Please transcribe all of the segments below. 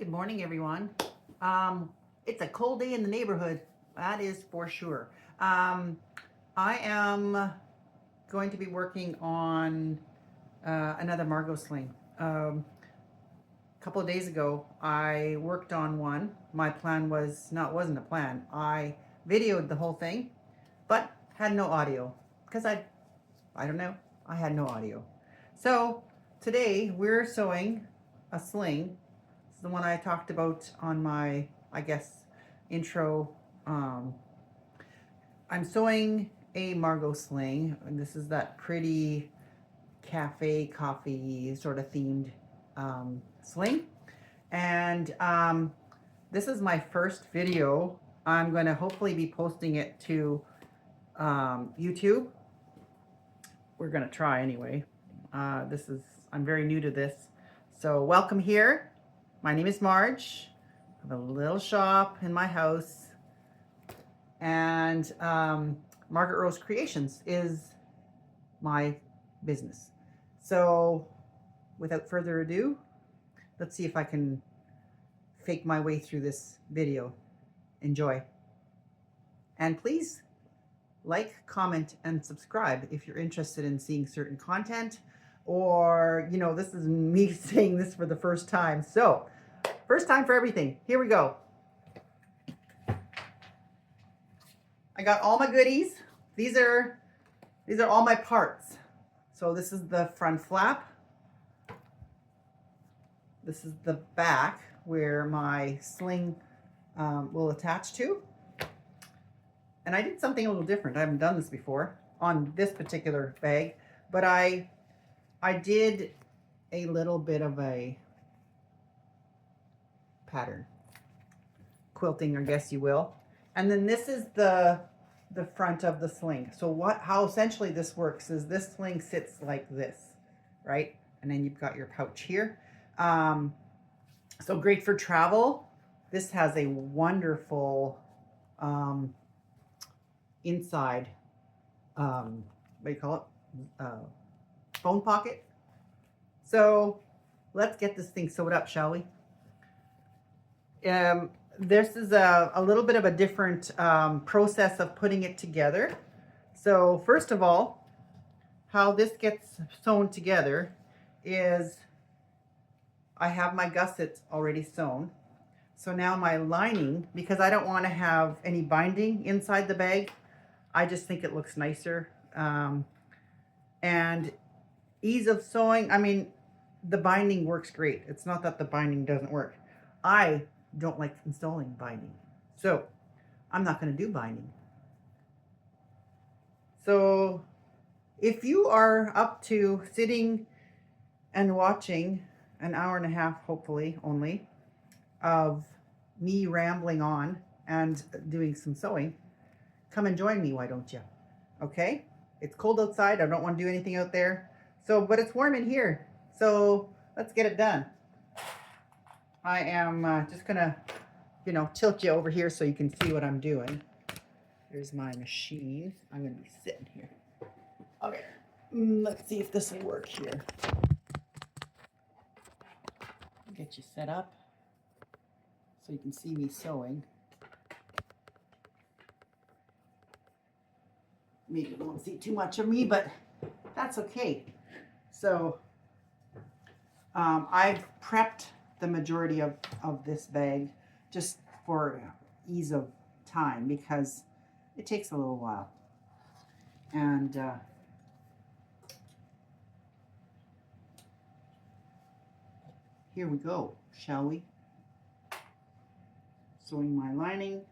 Good morning, everyone. It's a cold day in the neighborhood. That is for sure. I am going to be working on another Margot sling. A couple of days ago, I worked on one. My plan was, no, it wasn't a plan. I videoed the whole thing, but had no audio because I don't know, I had no audio. So today we're sewing a sling. It's the one I talked about on my, I guess, intro. I'm sewing a Margot sling, and this is that pretty cafe coffee sort of themed sling. And this is my first video. I'm going to hopefully be posting it to YouTube. We're going to try anyway. I'm very new to this. So welcome here. My name is Marge. I have a little shop in my house. And Margaret Rose Creations is my business. So without further ado, let's see if I can fake my way through this video. Enjoy. And please like, comment, and subscribe if you're interested in seeing certain content, or, you know, this is me saying this for the first time. So, first time for everything. Here we go. I got all my goodies. These are all my parts. So this is the front flap. This is the back where my sling will attach to. And I did something a little different. I haven't done this before on this particular bag, but I did a little bit of a pattern, quilting, I guess you will. And then this is the front of the sling. So how essentially this works is this sling sits like this, right? And then you've got your pouch here. So great for travel. This has a wonderful inside, what do you call it? Phone pocket. So let's get this thing sewed up, shall we? This is a little bit of a different process of putting it together. So first of all, how this gets sewn together is I have my gussets already sewn. So now my lining, because I don't want to have any binding inside the bag, I just think it looks nicer. And ease of sewing, I mean, the binding works great. It's not that the binding doesn't work. I don't like installing binding, so I'm not going to do binding. So if you are up to sitting and watching an hour and a half, hopefully only, of me rambling on and doing some sewing, come and join me, why don't you? Okay? It's cold outside. I don't want to do anything out there. So, but it's warm in here. So let's get it done. I am just gonna, you know, tilt you over here so you can see what I'm doing. Here's my machine. I'm gonna be sitting here. Okay, let's see if this will work here. Get you set up so you can see me sewing. Maybe you won't see too much of me, but that's okay. So I've prepped the majority of this bag just for ease of time because it takes a little while. And here we go, shall we? Sewing my lining.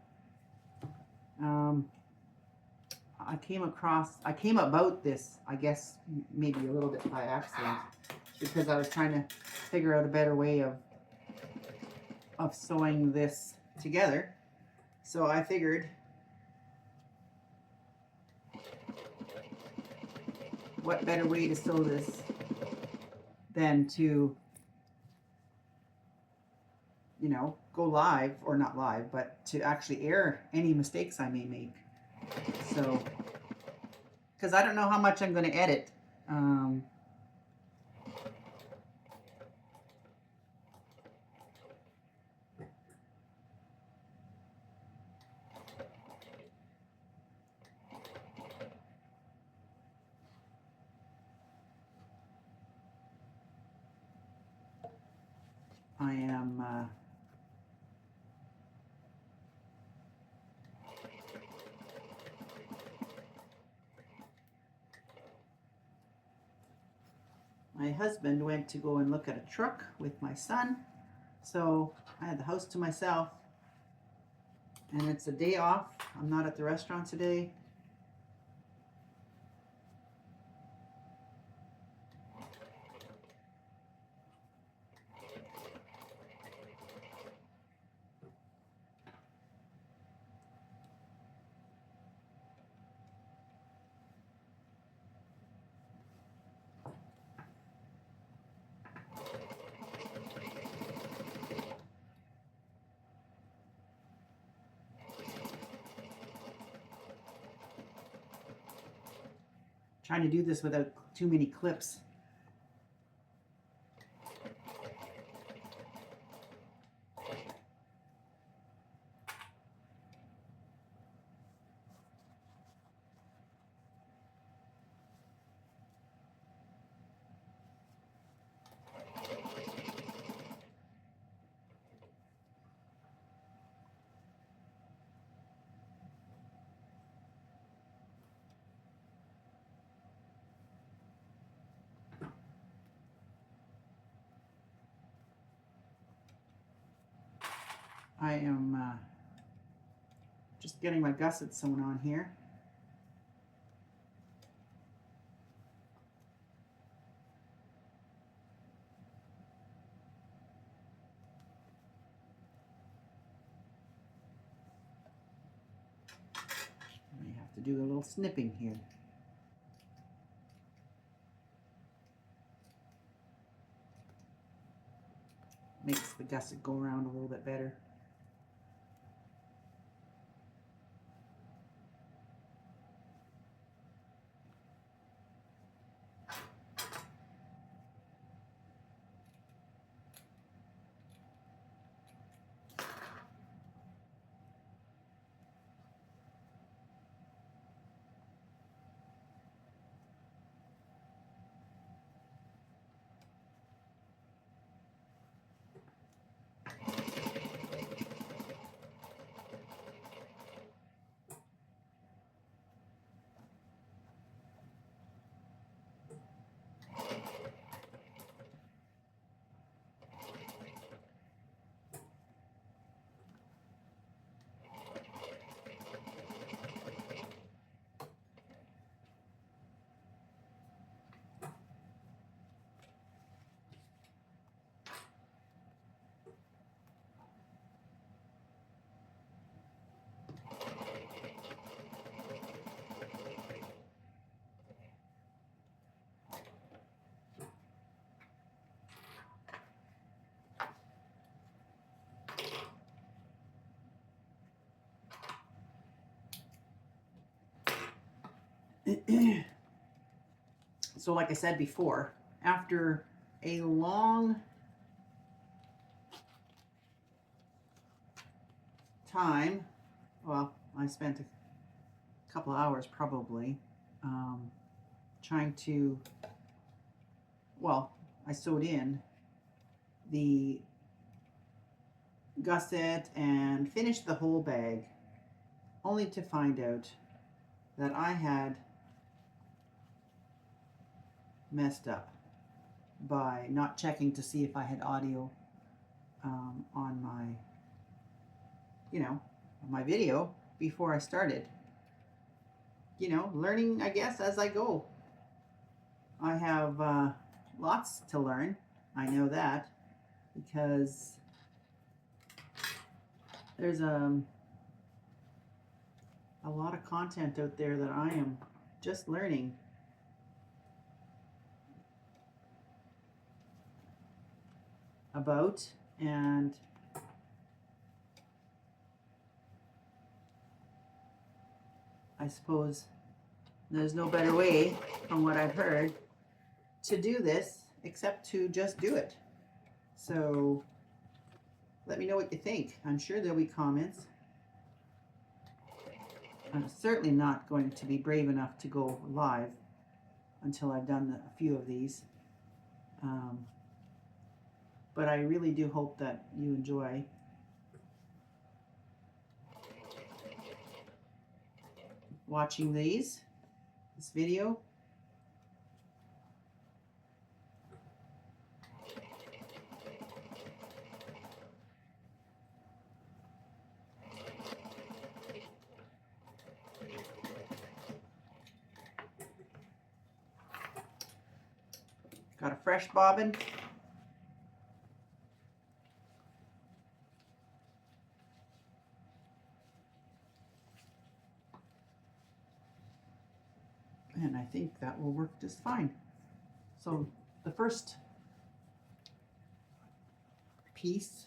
I came about this, I guess, maybe a little bit by accident, because I was trying to figure out a better way of sewing this together. So I figured, what better way to sew this than to, you know, go live, or not live, but to actually air any mistakes I may make. So, because I don't know how much I'm going to edit. I am my husband went to go and look at a truck with my son, so I had the house to myself, and it's a day off. I'm not at the restaurant today. Trying to do this without too many clips. I am just getting my gussets sewn on here. We have to do a little snipping here. Makes the gusset go around a little bit better. So like I said before, after a long time, well, I spent a couple of hours probably trying to, well, I sewed in the gusset and finished the whole bag, only to find out that I had messed up by not checking to see if I had audio on my, my video before I started. Learning, I guess, as I go. I have lots to learn. I know that because there's a lot of content out there that I am just learning. About, and I suppose there's no better way, from what I've heard, to do this except to just do it. So let me know what you think. I'm sure there'll be comments. I'm certainly not going to be brave enough to go live until I've done a few of these. but I really do hope that you enjoy. Watching this video. Got a fresh bobbin. And I think that will work just fine. So the first piece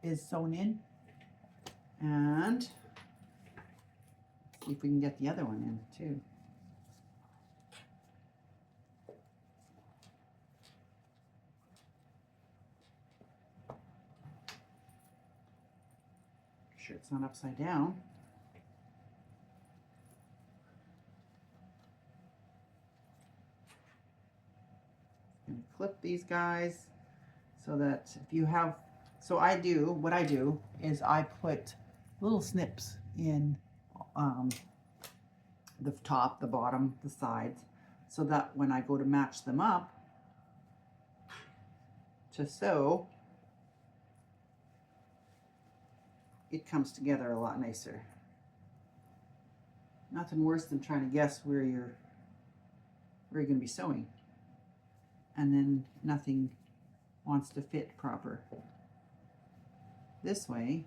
is sewn in, and see if we can get the other one in too. Make sure it's not upside down. I'm going to clip these guys so that if you have, so what I do is I put little snips in the top, the bottom, the sides, so that when I go to match them up to sew, it comes together a lot nicer. Nothing worse than trying to guess where you're going to be sewing, and then nothing wants to fit proper. This way,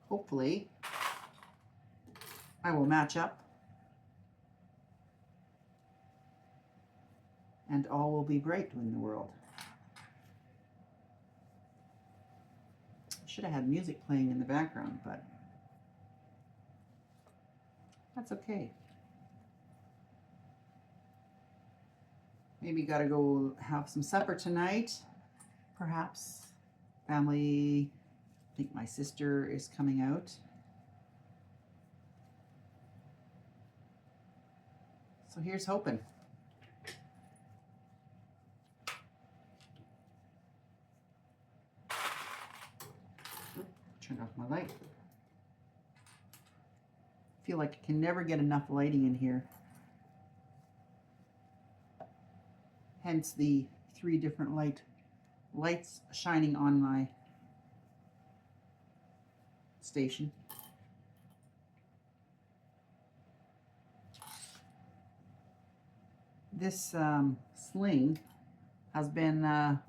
hopefully, I will match up and all will be bright in the world. I should have had music playing in the background, but that's okay. Maybe gotta go have some supper tonight. Perhaps family. I think my sister is coming out. So here's hoping. Turn off my light. I feel like I can never get enough lighting in here. Hence the 3 different lights shining on my station. This sling has been, I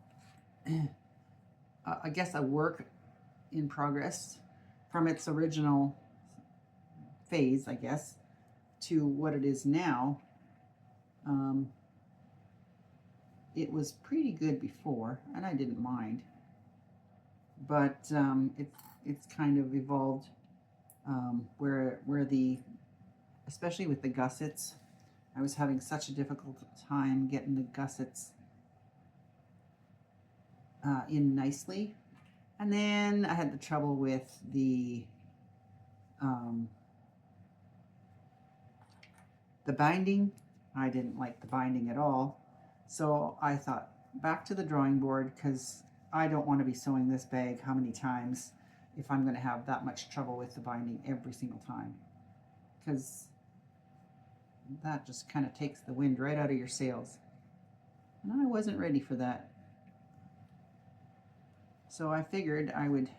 guess, a work in progress from its original phase, I guess, to what it is now. It was pretty good before, and I didn't mind, but it's kind of evolved where especially with the gussets, I was having such a difficult time getting the gussets in nicely, and then I had the trouble with the binding. I didn't like the binding at all. So I thought, back to the drawing board, because I don't want to be sewing this bag how many times if I'm going to have that much trouble with the binding every single time. Because that just kind of takes the wind right out of your sails. And I wasn't ready for that. So I figured I would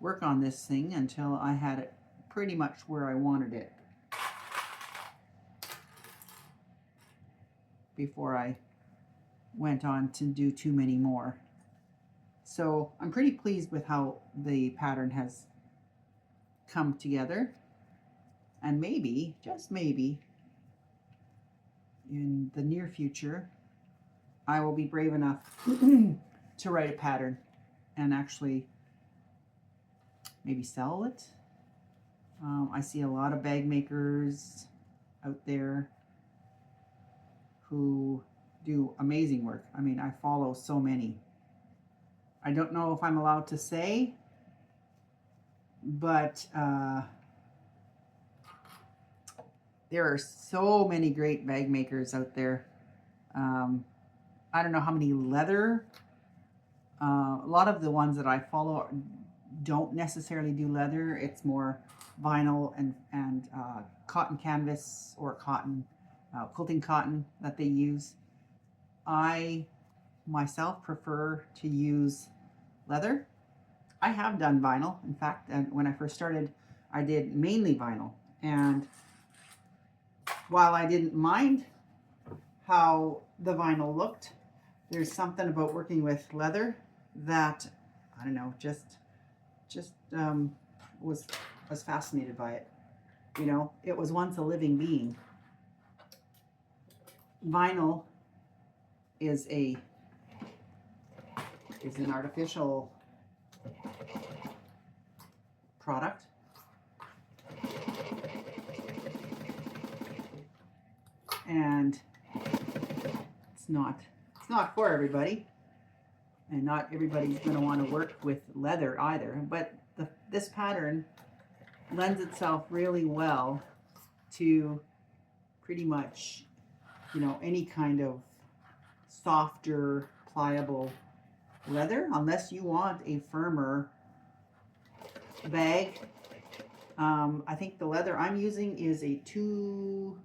work on this thing until I had it pretty much where I wanted it before I went on to do too many more. So I'm pretty pleased with how the pattern has come together, and maybe, just maybe, in the near future I will be brave enough to write a pattern and actually maybe sell it. I see a lot of bag makers out there who do amazing work. I mean, I follow so many. I don't know if I'm allowed to say, but There are so many great bag makers out there. I don't know how many leather. A lot of the ones that I follow don't necessarily do leather. It's more vinyl and cotton canvas or cotton, quilting cotton that they use. I myself prefer to use leather. I have done vinyl. In fact, and when I first started, I did mainly vinyl. And while I didn't mind how the vinyl looked, there's something about working with leather that, I don't know, just was fascinated by it. You know, it was once a living being. Vinyl is an artificial product. And it's not for everybody. And not everybody's going to want to work with leather either. But this pattern lends itself really well to pretty much, you know, any kind of softer, pliable leather, unless you want a firmer bag. I think the leather I'm using is a 2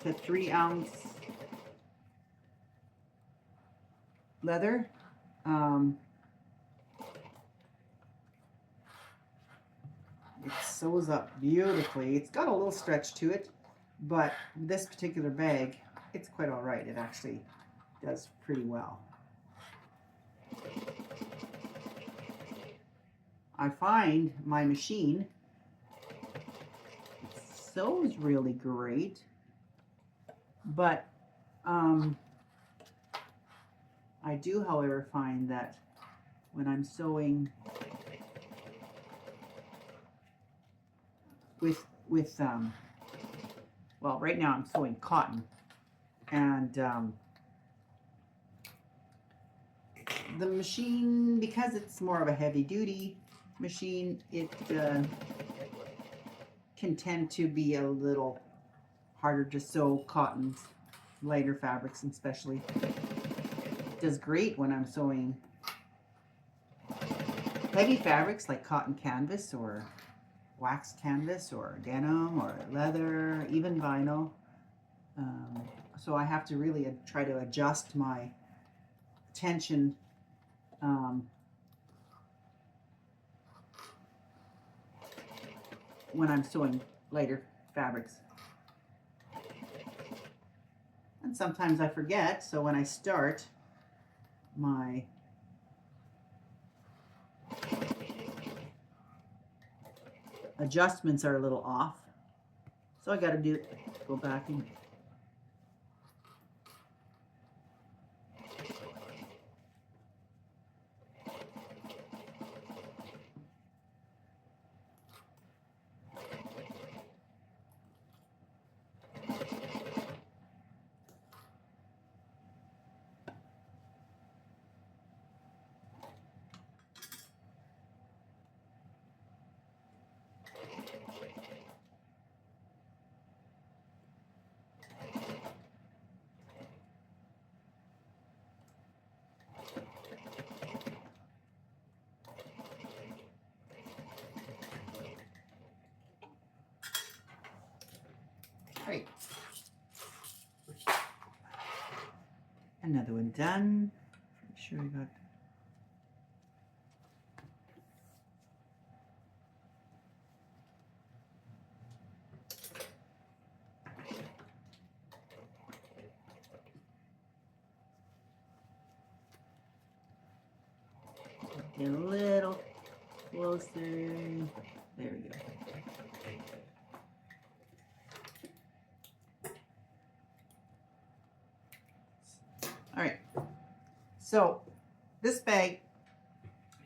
to 3 ounce leather. It sews up beautifully. It's got a little stretch to it, but this particular bag, it's quite all right. It actually does pretty well. I find my machine sews really great, but I do, however, find that when I'm sewing with well, right now I'm sewing cotton, and the machine, because it's more of a heavy duty machine, it can tend to be a little harder to sew cottons, lighter fabrics especially. It does great when I'm sewing heavy fabrics like cotton canvas or wax canvas or denim or leather, even vinyl. So I have to really try to adjust my tension when I'm sewing lighter fabrics. And sometimes I forget, so when I start, my adjustments are a little off. So I got to go back and Great. Another one done. Pretty sure I got. Get a little closer. There we go. All right, so this bag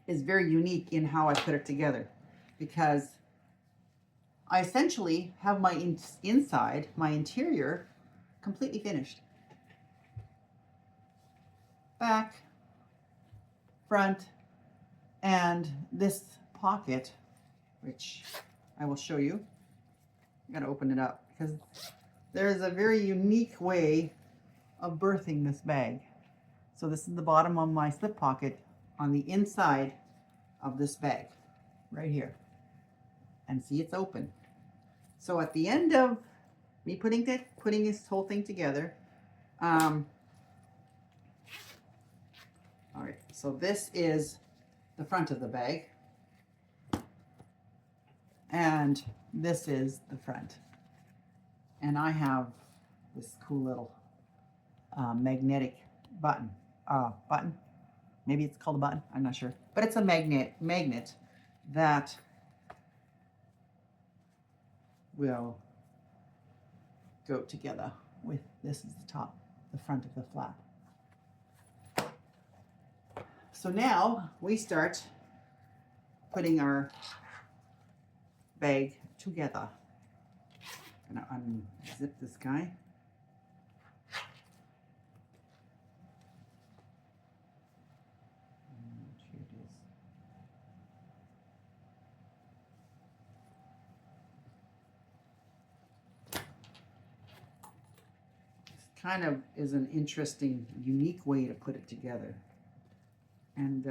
is very unique in how I put it together, because I essentially have my inside, my interior, completely finished. Back, front, and this pocket, which I will show you. I gotta open it up because there is a very unique way of birthing this bag. So this is the bottom of my slip pocket on the inside of this bag, right here. And see, it's open. So at the end of me putting this whole thing together, all right, so this is the front of the bag, and this is the front. And I have this cool little magnetic button. Maybe it's called a button, I'm not sure. But it's a magnet that will go together with, this is the top, the front of the flap. So now we start putting our bag together. I'm gonna unzip this guy. Here it is. This kind of is an interesting, unique way to put it together. And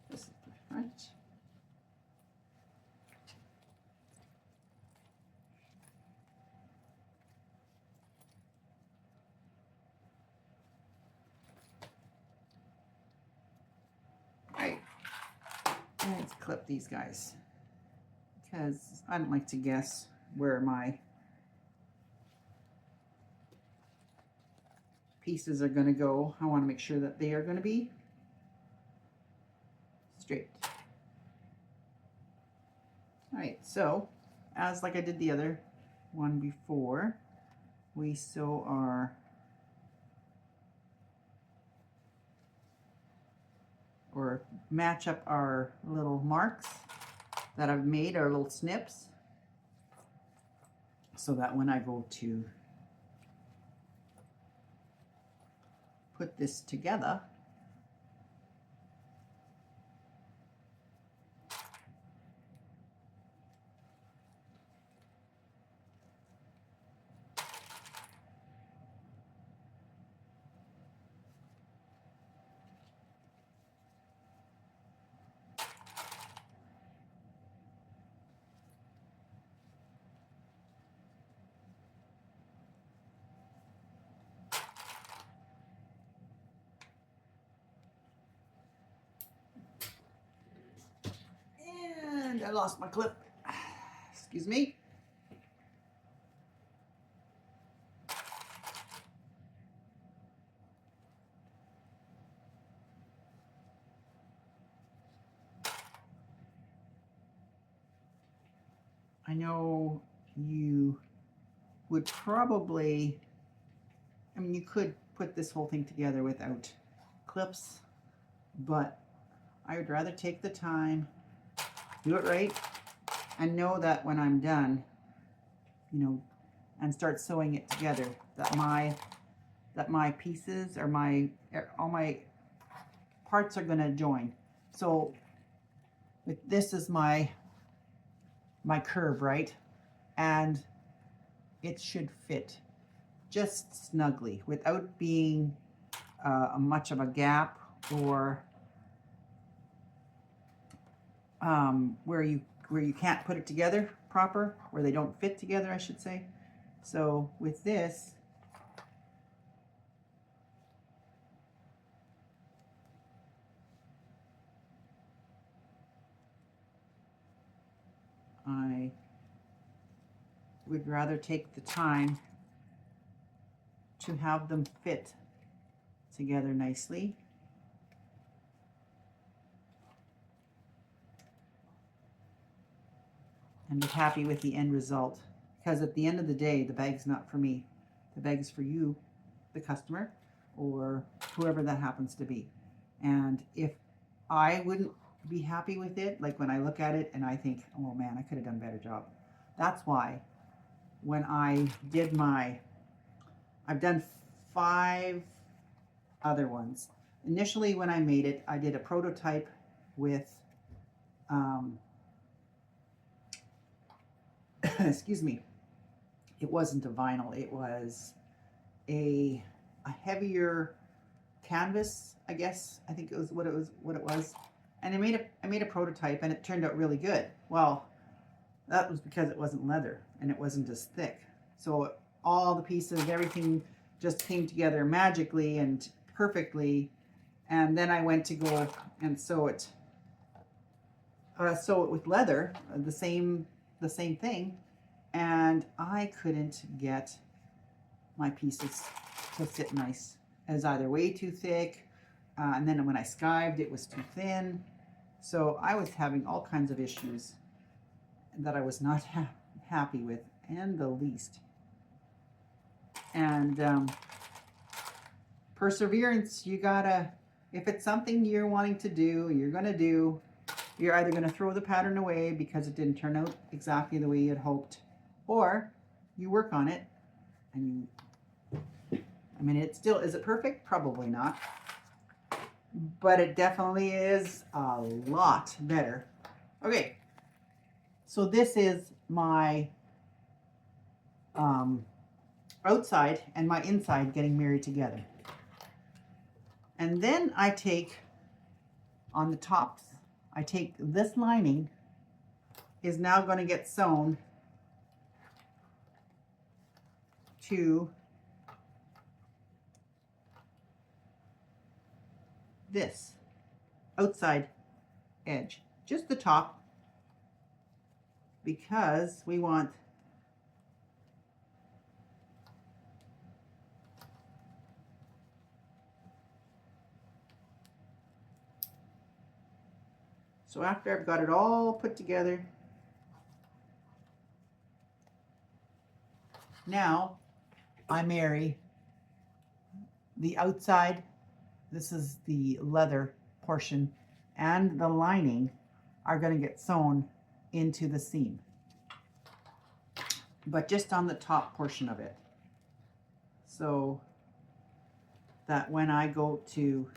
this is the front. Right. And let's clip these guys, because I don't like to guess where my pieces are going to go. I want to make sure that they are going to be straight. All right, so as like I did the other one before, we sew our or match up our little marks that I've made, our little snips, so that when I go to put this together, and I lost my clip. Excuse me. I know you would probably, I mean, you could put this whole thing together without clips, but I would rather take the time, do it right, and know that when I'm done, you know, and start sewing it together, that my pieces or all my parts are going to join. So this is my curve, right? And it should fit just snugly without being much of a gap, or where you can't put it together proper, where they don't fit together, I should say. So with this, I would rather take the time to have them fit together nicely. And be happy with the end result. Because at the end of the day, the bag's not for me. The bag is for you, the customer, or whoever that happens to be. And if I wouldn't be happy with it, like when I look at it and I think, oh man, I could have done a better job. That's why when I did I've done 5 other ones. Initially when I made it, I did a prototype with excuse me, it wasn't a vinyl, it was a heavier canvas, I guess. I think it was what it was. And I made a prototype and it turned out really good. Well, that was because it wasn't leather and it wasn't as thick. So all the pieces, everything just came together magically and perfectly. And then I went to go and sew it with leather, the same thing. And I couldn't get my pieces to sit nice. It was either way too thick, and then when I skived, it was too thin. So I was having all kinds of issues that I was not happy with in the least. And perseverance, you gotta, if it's something you're wanting to do, you're gonna do, you're either gonna throw the pattern away because it didn't turn out exactly the way you had hoped, or you work on it and I mean, it still, is it perfect? Probably not. But it definitely is a lot better. Okay, so this is my outside and my inside getting married together. And then I take, on the tops, I take this lining is now going to get sewn to this outside edge, just the top, because we want so after I've got it all put together, now I marry the outside. This is the leather portion, and the lining are going to get sewn into the seam, but just on the top portion of it, so that when I go to,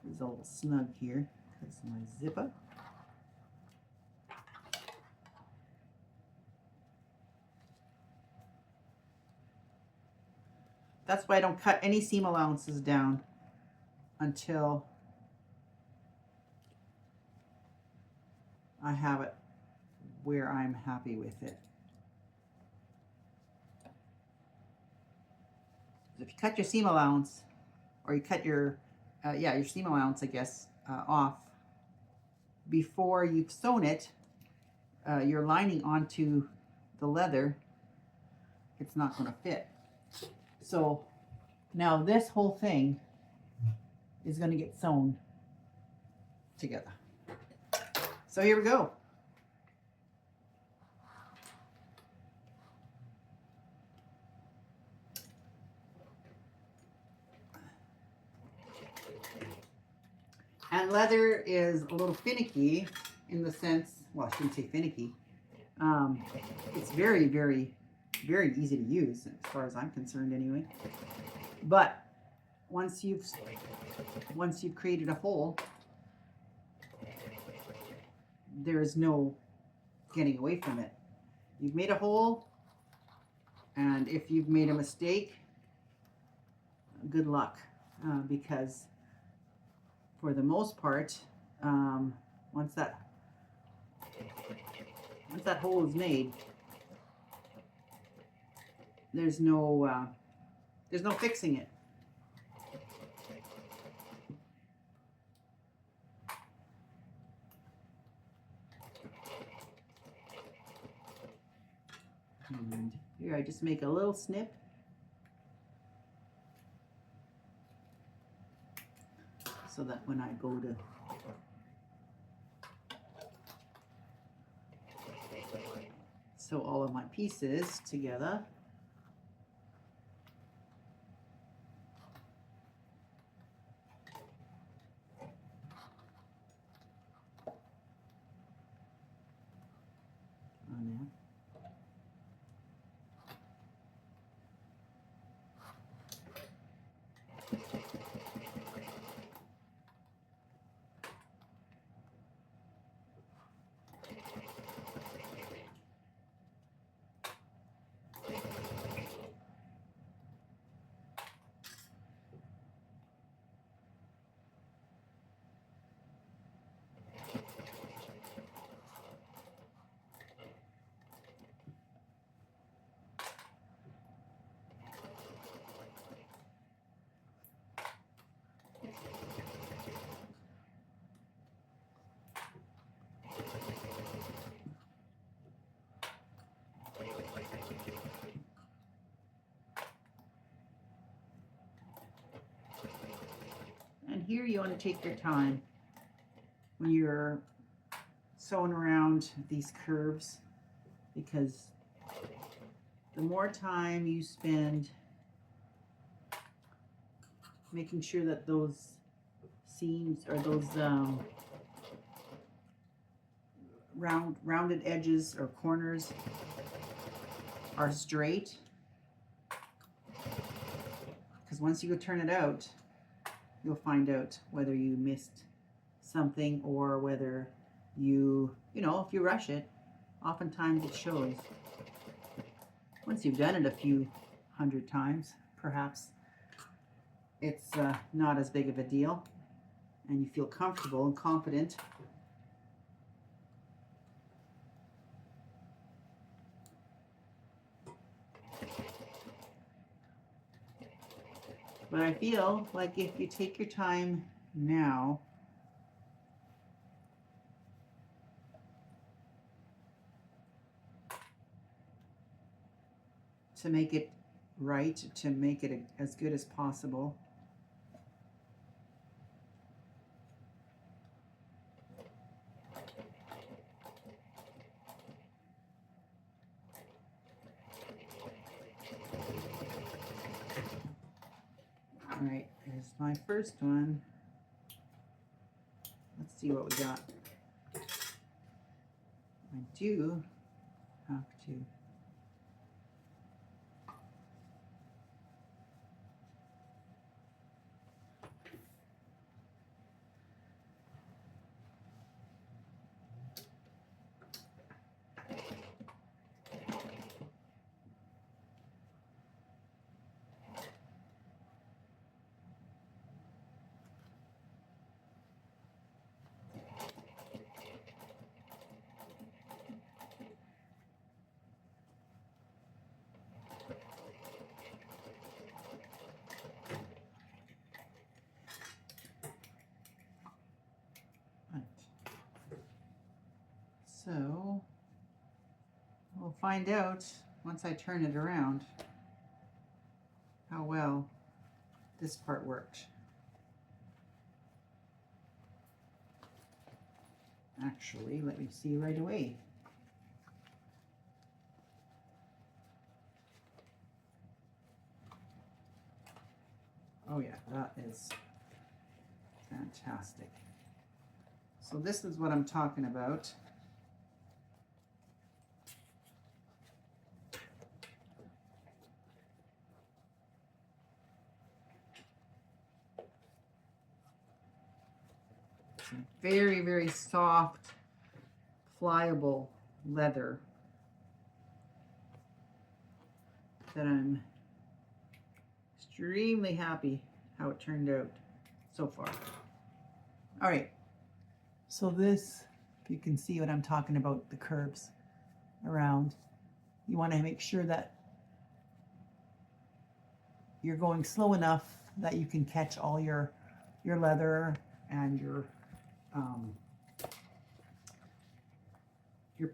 it's a little snug here because my zipper. That's why I don't cut any seam allowances down until I have it where I'm happy with it. If you cut your seam allowance, or you cut your, your seam allowance, I guess, off before you've sewn it, your lining onto the leather, it's not going to fit. So now this whole thing is going to get sewn together. So here we go. And leather is a little finicky in the sense, well, I shouldn't say finicky. It's very, very, very easy to use as far as I'm concerned anyway. But once you've created a hole, there is no getting away from it. You've made a hole, and if you've made a mistake, good luck, because for the most part, once that hole is made, there's no fixing it. And here I just make a little snip. So that when I go to sew all of my pieces together, here you want to take your time when you're sewing around these curves, because the more time you spend making sure that those seams or those rounded edges or corners are straight, because once you go turn it out, you'll find out whether you missed something or whether you know, if you rush it, oftentimes it shows. Once you've done it a few hundred times, perhaps it's not as big of a deal and you feel comfortable and confident. But I feel like if you take your time now, to make it right, to make it as good as possible, all right, here's my first one. Let's see what we got. I do have to So we'll find out once I turn it around how well this part worked. Actually, let me see right away. Oh yeah, that is fantastic. So this is what I'm talking about. Very, very soft, pliable leather that I'm extremely happy how it turned out so far. All right, so this, if you can see what I'm talking about, the curves around, you want to make sure that you're going slow enough that you can catch all your leather and your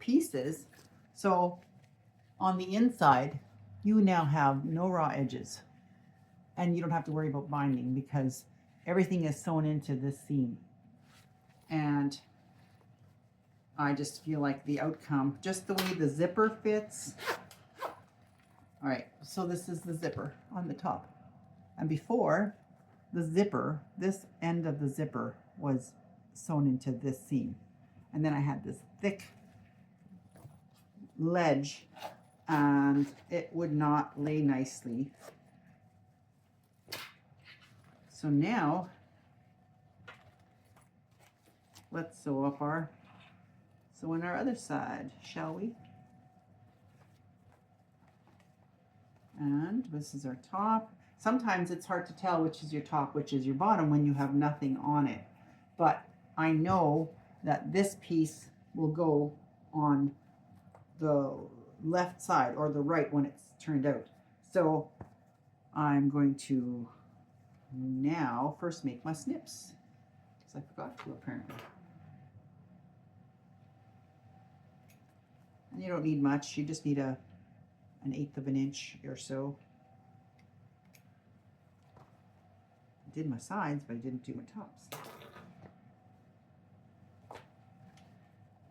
pieces. So on the inside, you now have no raw edges, and you don't have to worry about binding because everything is sewn into this seam. And I just feel like the outcome, just the way the zipper fits. All right, so this is the zipper on the top. And before, the zipper, this end of the zipper was sewn into this seam. And then I had this thick ledge and it would not lay nicely. So now let's sew on our other side, shall we? And this is our top. Sometimes it's hard to tell which is your top, which is your bottom when you have nothing on it. But I know that this piece will go on the left side or the right when it's turned out. So I'm going to now first make my snips, because I forgot to apparently. And you don't need much, you just need an 1/8 of an inch or so. did my sides, but I didn't do my tops.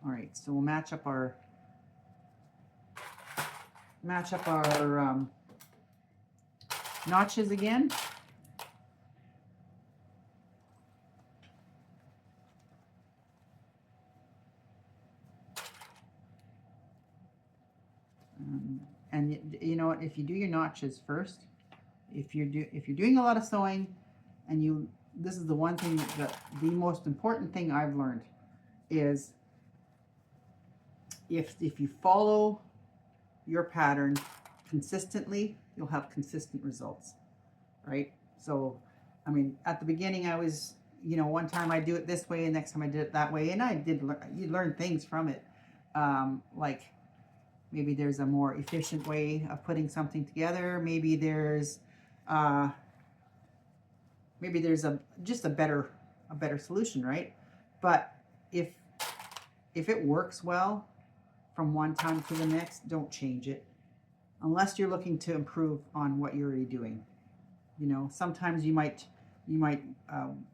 All right, so we'll match up our notches again. And you know what? If you do your notches first, if you're doing a lot of sewing, and this is the one thing that the most important thing I've learned is if you follow your pattern consistently, you'll have consistent results, right? So, I mean, at the beginning, I was, you know, one time I do it this way, and next time I did it that way, and you learn things from it, like maybe there's a more efficient way of putting something together. Maybe there's just a better solution, right? But if it works well from one time to the next, don't change it unless you're looking to improve on what you're already doing. You know, sometimes you might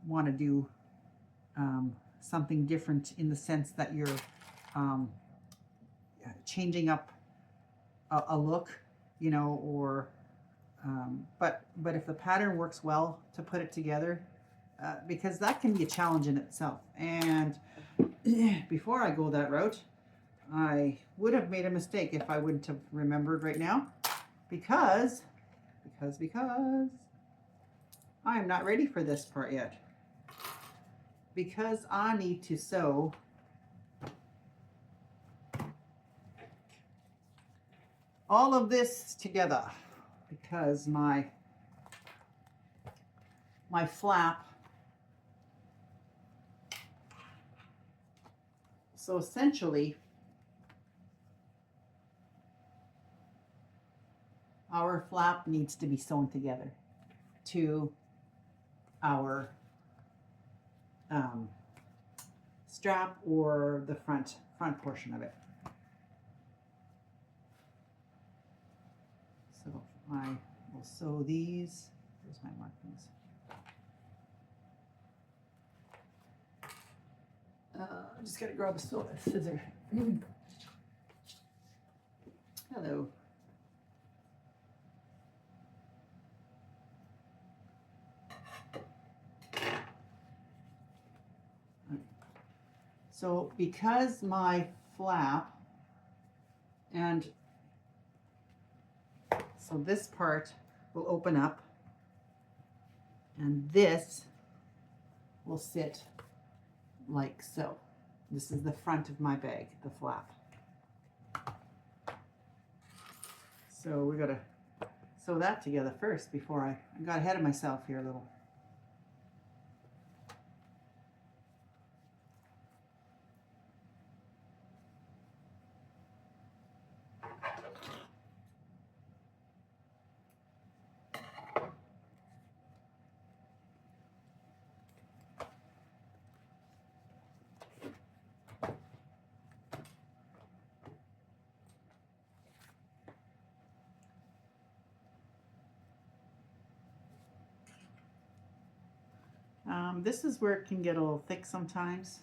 want to do something different in the sense that you're changing up a look, you know, or but if the pattern works well to put it together, because that can be a challenge in itself. And before I go that route, I would have made a mistake if I wouldn't have remembered right now, because I am not ready for this part yet, because I need to sew all of this together, because my flap, so essentially our flap needs to be sewn together to our strap or the front portion of it. So I will sew these. There's my markings. I just gotta grab a scissor. Hello. So because my flap, and so this part will open up and this will sit like so. This is the front of my bag, the flap. So we gotta sew that together first before I got ahead of myself here a little. This is where it can get a little thick sometimes.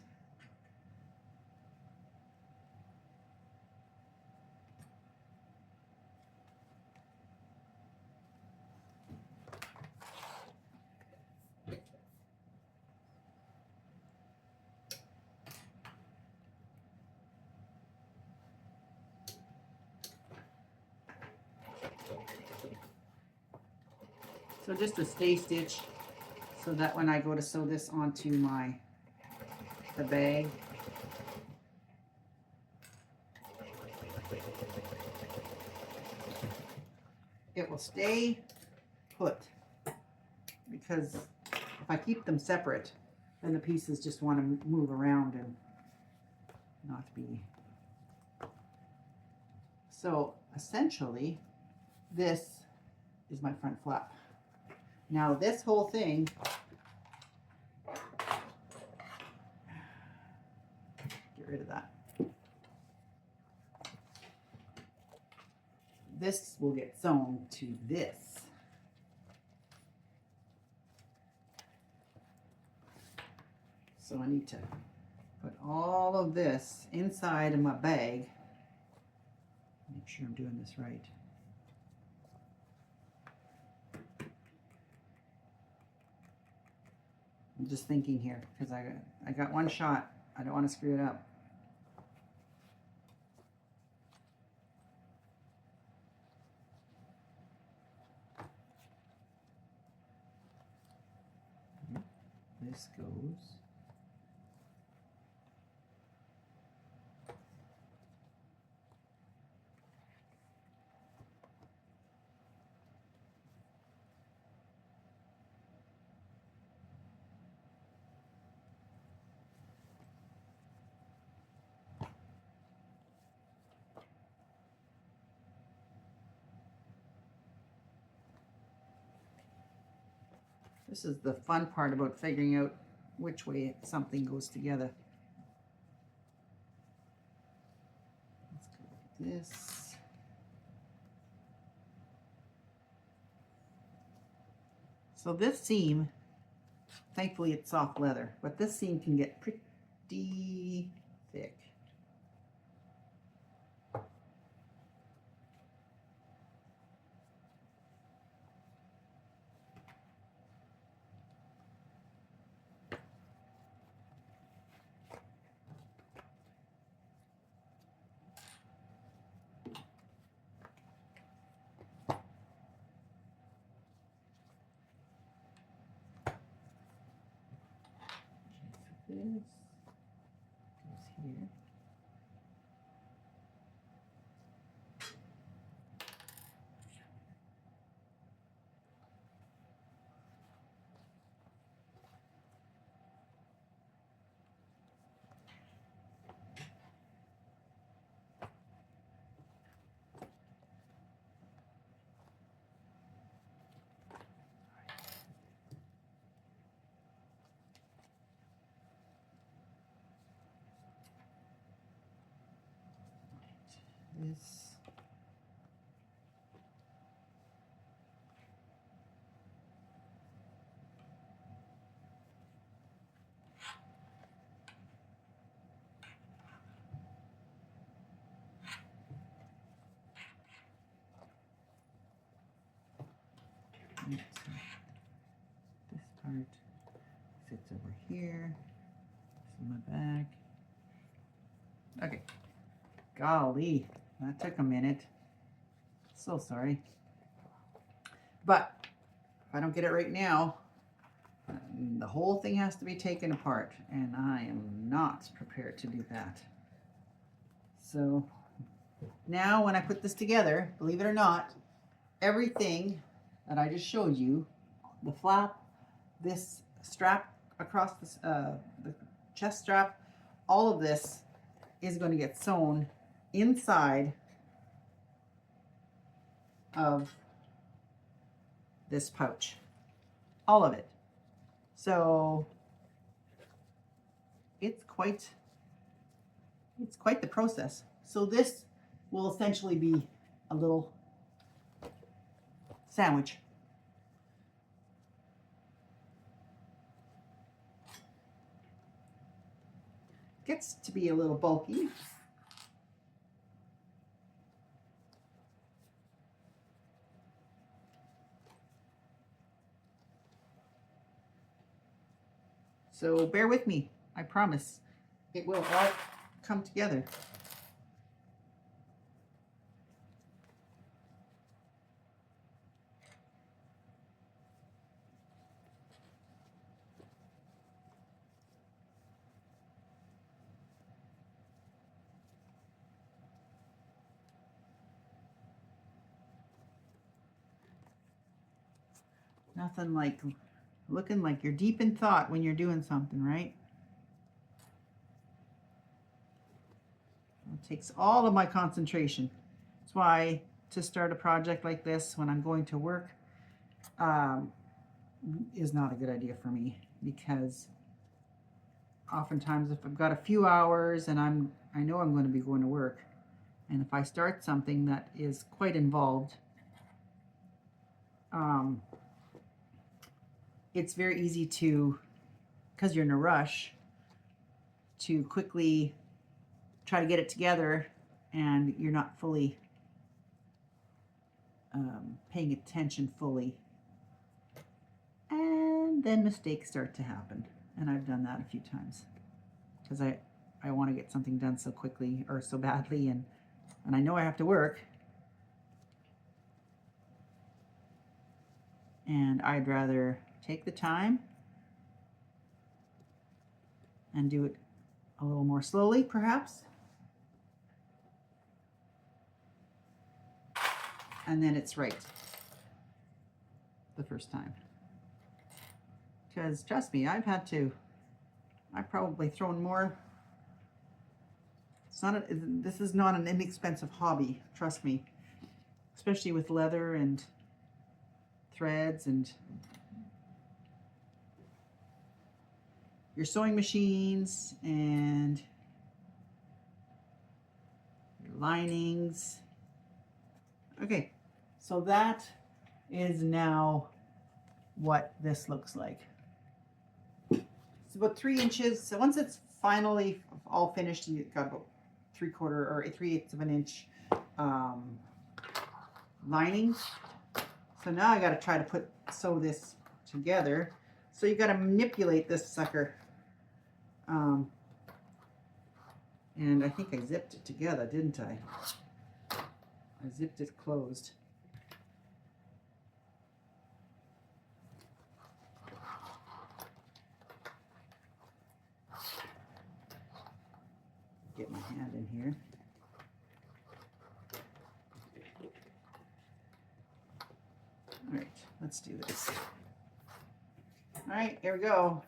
So just a stay stitch, so that when I go to sew this onto the bag, it will stay put. Because if I keep them separate, then the pieces just want to move around and not be. So essentially, this is my front flap. Now this whole thing, get rid of that. This will get sewn to this. So I need to put all of this inside of my bag. Make sure I'm doing this right. I'm just thinking here because I got one shot. I don't want to screw it up. This goes. This is the fun part about figuring out which way something goes together. Let's go like this. So this seam, thankfully it's soft leather, but this seam can get pretty thick. This goes here. This. This part sits over here. This is my bag. Okay. Golly, that took a minute. So sorry. But if I don't get it right now, the whole thing has to be taken apart, and I am not prepared to do that. So now when I put this together, believe it or not, everything that I just showed you, the flap, this strap across the chest strap, all of this is going to get sewn inside of this pouch. All of it. So it's quite the process. So this will essentially be a little sandwich. Gets to be a little bulky. So bear with me. I promise it will all come together. Nothing like looking like you're deep in thought when you're doing something, right? It takes all of my concentration. That's why to start a project like this when I'm going to work is not a good idea for me, because oftentimes if I've got a few hours and I know I'm going to be going to work, and if I start something that is quite involved, it's very easy to, because you're in a rush, to quickly try to get it together and you're not fully paying attention fully. And then mistakes start to happen. And I've done that a few times because I want to get something done so quickly or so badly, and I know I have to work. And I'd rather take the time and do it a little more slowly, perhaps. And then it's right the first time. Because trust me, I've probably thrown more. This is not an inexpensive hobby, trust me. Especially with leather and threads and your sewing machines and your linings. Okay, so that is now what this looks like. It's about 3 inches. So once it's finally all finished, you've got about 3/4 or 3/8 of an inch lining. So now I got to try to sew this together. So you got to manipulate this sucker. And I think I zipped it together, didn't I? I zipped it closed. Get my hand in here. All right, let's do this. All right, here we go.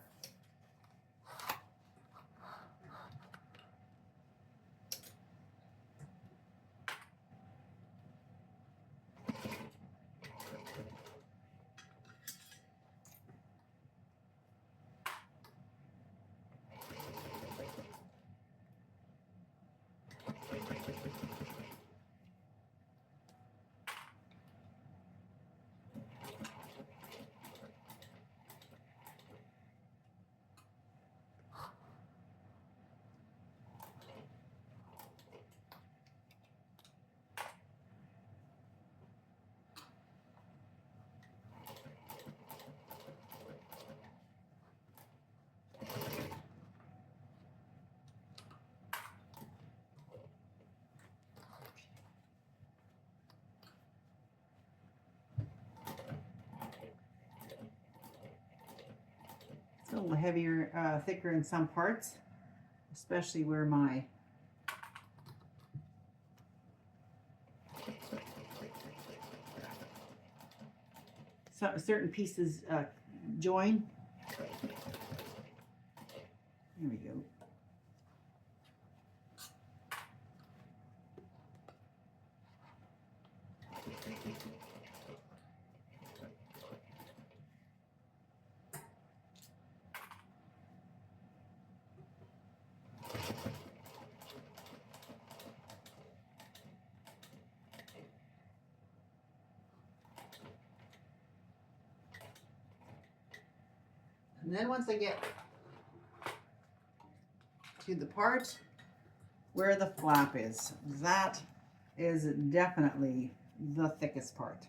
It's a little heavier, thicker in some parts, especially where my certain pieces join. There we go. And then once I get to the part where the flap is, that is definitely the thickest part.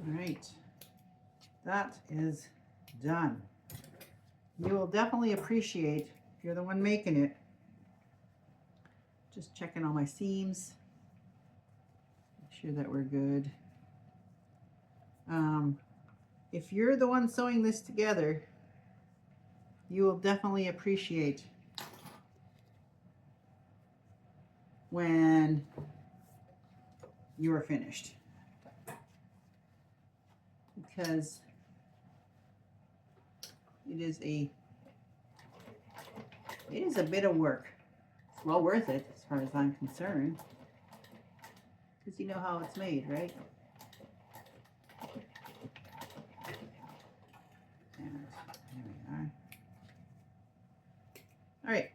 All right, that is done. You will definitely appreciate, if you're the one making it, just checking all my seams, make sure that we're good. If you're the one sewing this together, you will definitely appreciate when you are finished, because it is a bit of work. It's well worth it as far as I'm concerned, because you know how it's made, right? And there we are. All right,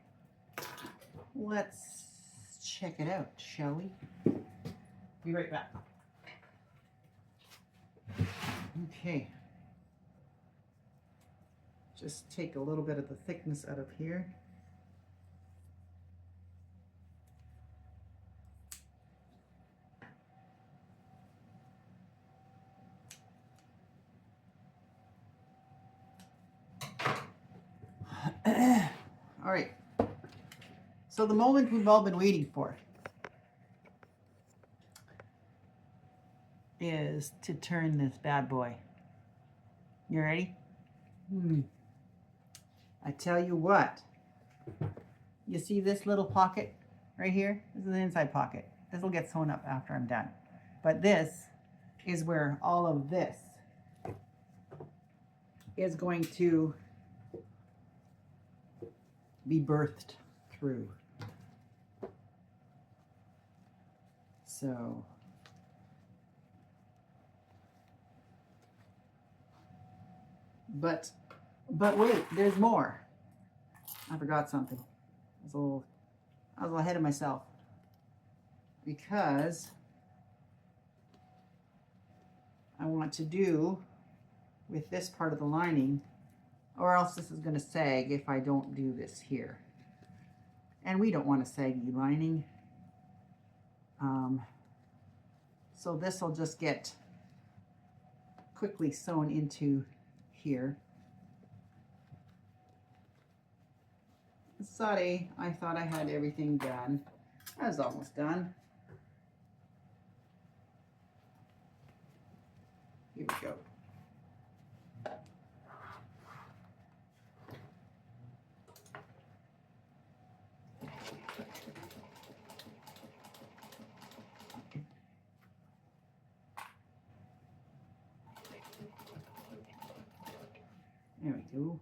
let's check it out, shall we? Be right back. Okay. Just take a little bit of the thickness out of here. All right. So the moment we've all been waiting for is to turn this bad boy. You ready? I tell you what. You see this little pocket right here? This is the inside pocket. This will get sewn up after I'm done. But this is where all of this is going to be birthed through. So but wait, there's more. I forgot something. I was a little ahead of myself, because I want to do with this part of the lining, or else this is going to sag if I don't do this here. And we don't want a saggy lining. So this will just get quickly sewn into here. Sorry, I thought I had everything done. I was almost done. Here we go. There we go.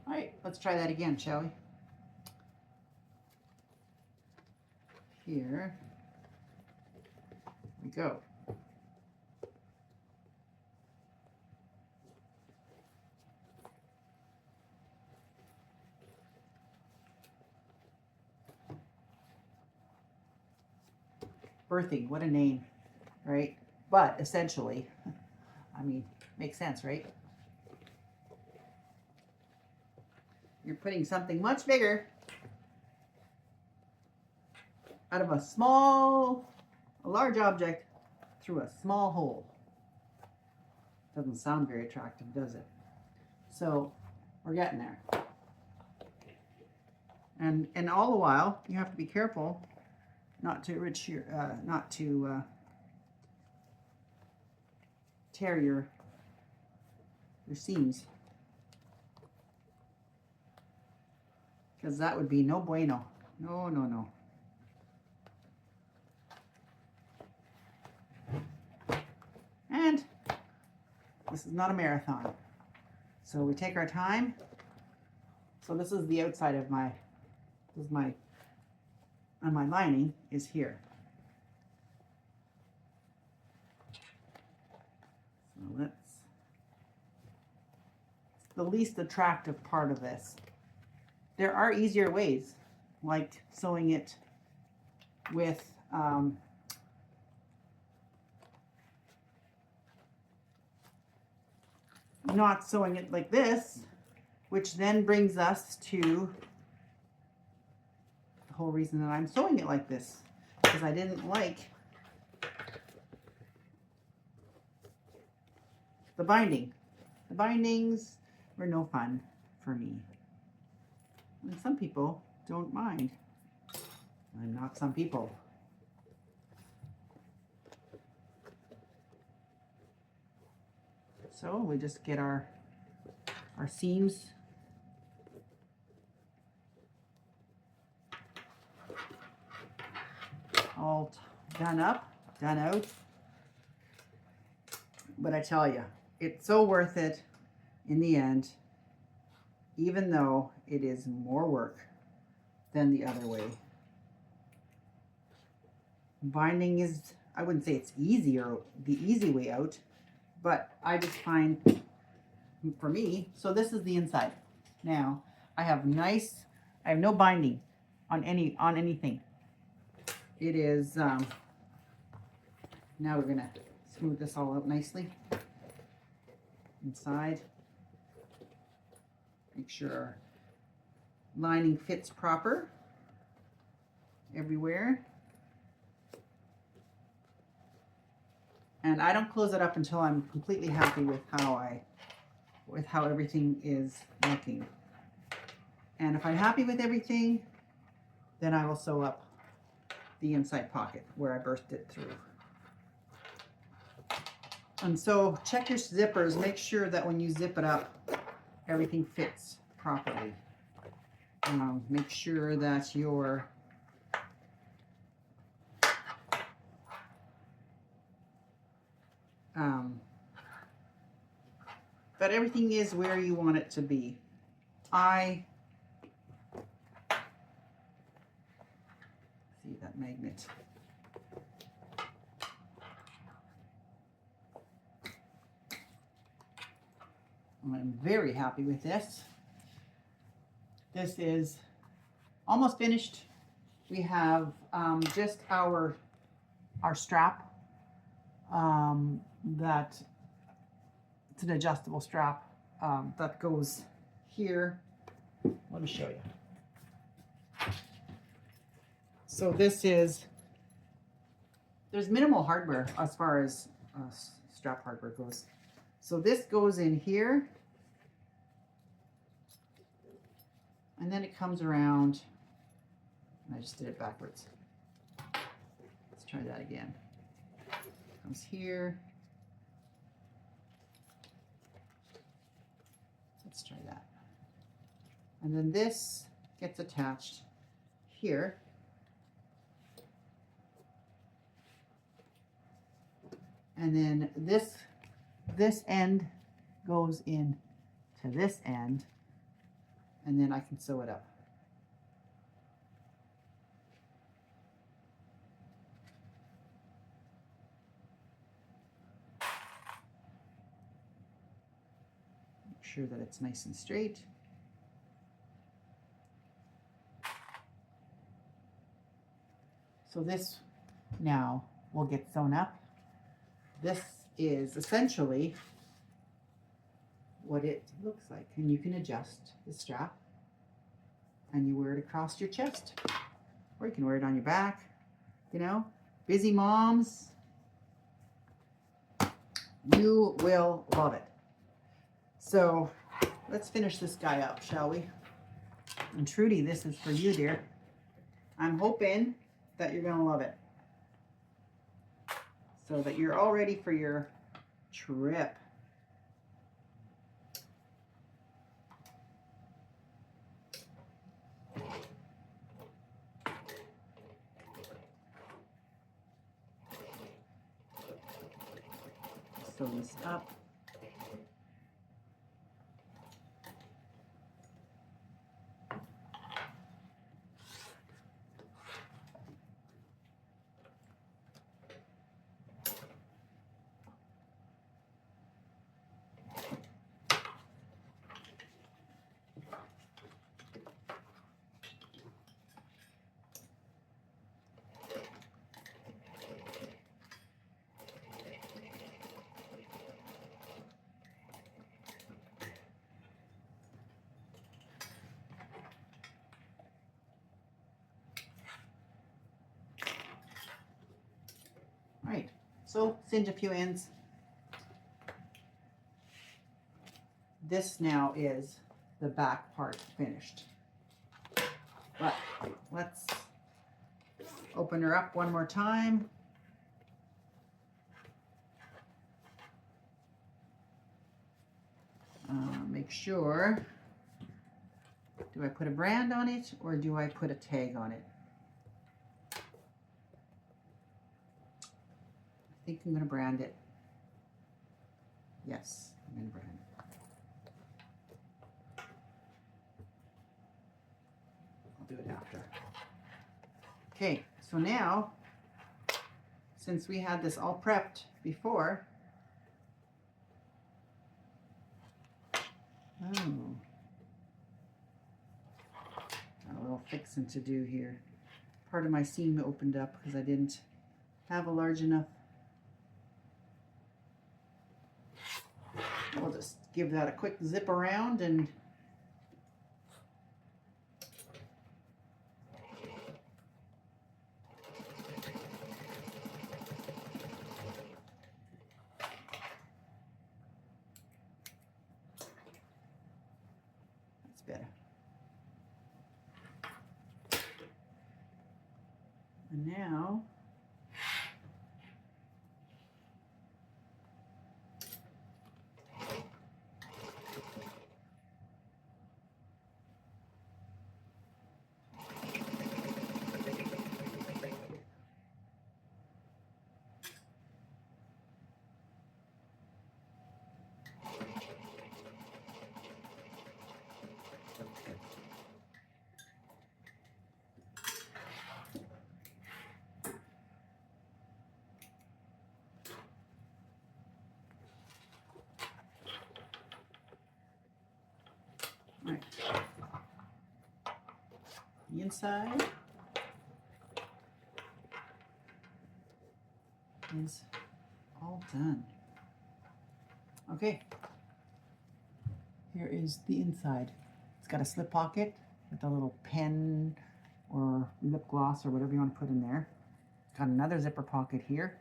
All right, let's try that again, shall we? Here we go. Birthing, what a name, right? But essentially, I mean, makes sense, right? You're putting something much bigger out of a large object through a small hole. Doesn't sound very attractive, does it? So we're getting there. And all the while, you have to be careful not to tear your seams, because that would be no bueno. No. This is not a marathon. So we take our time. So this is the outside of my, and my lining is here. So let's, the least attractive part of this. There are easier ways, like sewing it with not sewing it like this, which then brings us to the whole reason that I'm sewing it like this, because I didn't like the binding. The bindings were no fun for me. And some people don't mind. I'm not some people. So we just get our seams all done up, done out. But I tell you, it's so worth it in the end, even though it is more work than the other way. Binding is, I wouldn't say it's easier, the easy way out, but I just find, for me, so this is the inside. Now, I have no binding on anything. It is, now we're gonna smooth this all out nicely. Inside. Make sure our lining fits proper everywhere. And I don't close it up until I'm completely happy with how everything is looking. And if I'm happy with everything, then I will sew up the inside pocket where I burst it through. And so check your zippers. Make sure that when you zip it up, everything fits properly. Make sure that your that everything is where you want it to be. See that magnet. I'm very happy with this. This is almost finished. We have just our strap. That it's an adjustable strap that goes here. Let me show you. So this is, there's minimal hardware as far as strap hardware goes. So this goes in here, and then it comes around, and I just did it backwards. Let's try that again. Comes here. Let's try that. And then this gets attached here. And then this end goes in to this end, and then I can sew it up. Make sure that it's nice and straight. So this now will get sewn up. This is essentially what it looks like, and you can adjust the strap and you wear it across your chest, or you can wear it on your back. You know, busy moms, you will love it. So let's finish this guy up, shall we? And Trudy, this is for you, dear. I'm hoping that you're gonna love it, so that you're all ready for your trip. Sew this up. So singe a few ends. This now is the back part finished. But let's open her up one more time. Make sure, do I put a brand on it or do I put a tag on it? I think I'm going to brand it. Yes, I'm going to brand it. I'll do it after. Okay, so now, since we had this all prepped before, got a little fixing to do here. Part of my seam opened up because I didn't have a large enough. I'll just give that a quick zip around and that's better. And now right. The inside is all done. Okay, here is the inside. It's got a slip pocket with a little pen or lip gloss or whatever you want to put in there. Got another zipper pocket here.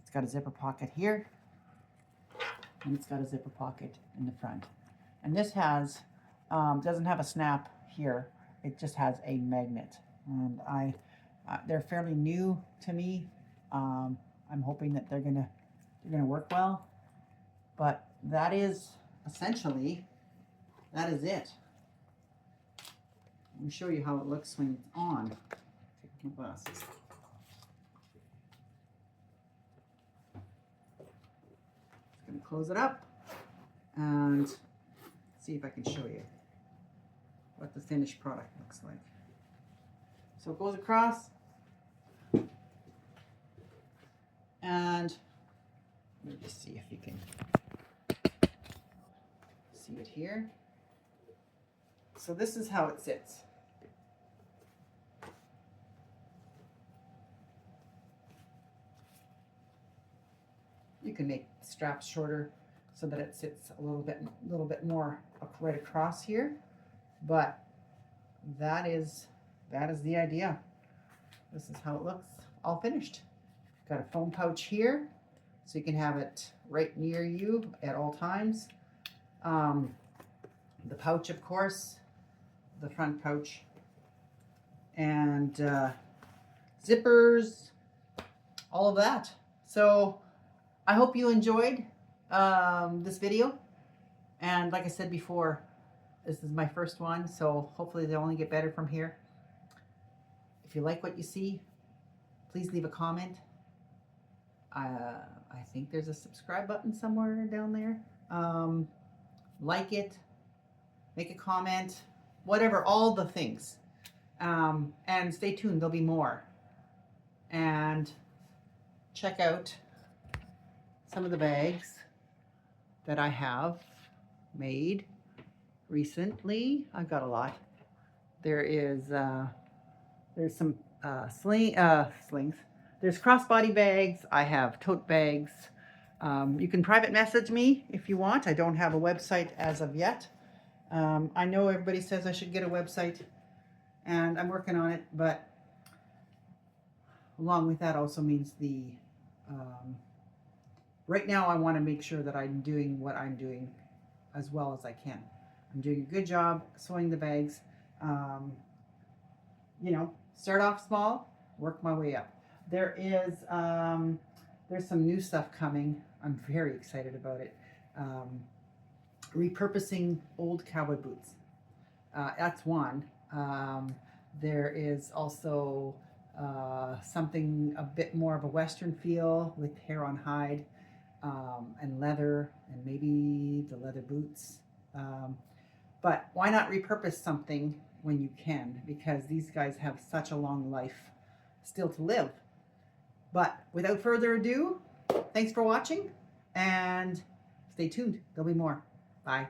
It's got a zipper pocket here, and it's got a zipper pocket in the front. And this has doesn't have a snap here. It just has a magnet, and they're fairly new to me. I'm hoping that they're gonna work well. But that is essentially, that is it. Let me show you how it looks when it's on. Take my glasses. Just gonna close it up and see if I can show you what the finished product looks like. So it goes across, and let me just see if you can see it here. So this is how it sits. You can make straps shorter so that it sits a little bit more right across here, but that is the idea. This is how it looks all finished. Got a foam pouch here so you can have it right near you at all times. The pouch, of course, the front pouch, and zippers, all of that. So I hope you enjoyed this video, and like I said before, this is my first one, so hopefully they'll only get better from here. If you like what you see, please leave a comment. I think there's a subscribe button somewhere down there. Like it, make a comment, whatever, all the things. And stay tuned, there'll be more. And check out some of the bags that I have made recently. I've got a lot. There's some slings. There's crossbody bags. I have tote bags. You can private message me if you want. I don't have a website as of yet. I know everybody says I should get a website, and I'm working on it, but along with that also means the Right now, I want to make sure that I'm doing what I'm doing as well as I can. I'm doing a good job sewing the bags. Um, Start off small, work my way up. There's some new stuff coming. I'm very excited about it. Um, Repurposing old cowboy boots. That's one. There is also something a bit more of a Western feel with hair on hide, and leather, and maybe the leather boots. But why not repurpose something when you can? Because these guys have such a long life still to live. But without further ado, thanks for watching and stay tuned. There'll be more. Bye.